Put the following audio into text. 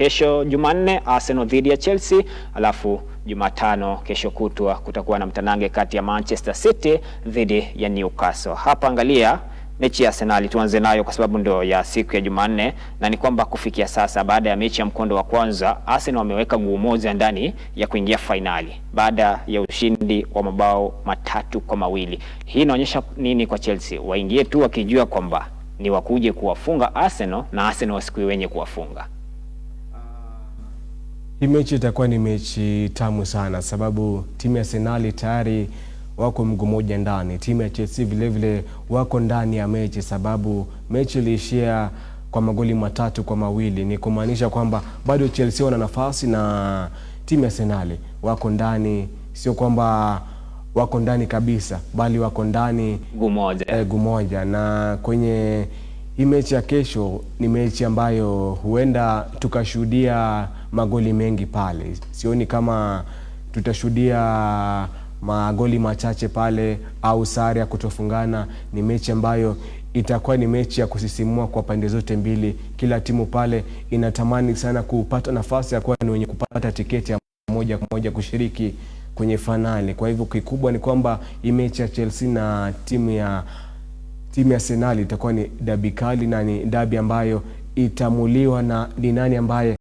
Kesho Jumanne Arsenal dhidi ya Chelsea, alafu Jumatano kesho kutwa kutakuwa na mtanange kati ya Manchester City dhidi ya Newcastle. Hapa angalia mechi ya Arsenal, tuanze nayo kwa sababu ndio ya siku ya Jumanne, na ni kwamba kufikia sasa baada ya mechi ya mkondo wa kwanza Arsenal wameweka guu moja ndani ya kuingia finali baada ya ushindi wa mabao 3-2. Hii inaonyesha nini kwa Chelsea? Waingie tu wakijua kwamba ni wakuje kuwafunga Arsenal na Arsenal wasiku wenye kuwafunga. Hii mechi itakuwa ni mechi tamu sana sababu timu ya Arsenal tayari wako mguu moja ndani. Timu ya Chelsea vile vile wako ndani ya mechi sababu mechi iliishia kwa magoli 3-2. Ni kumaanisha kwamba bado Chelsea wana nafasi na timu ya Arsenal wako ndani, sio kwamba wako ndani kabisa bali wako ndani guu moja. Na kwenye hii mechi ya kesho ni mechi ambayo huenda tukashuhudia magoli mengi pale. Sioni kama tutashuhudia magoli machache pale au sare ya kutofungana. Ni mechi ambayo itakuwa ni mechi ya kusisimua kwa pande zote mbili. Kila timu pale inatamani sana kupata nafasi ya kuwa ni wenye kupata tiketi ya moja kwa moja kushiriki kwenye finali. Kwa hivyo kikubwa ni kwamba hii mechi ya Chelsea na timu ya Arsenal itakuwa ni derby kali na ni derby ambayo itamuliwa na ni nani ambaye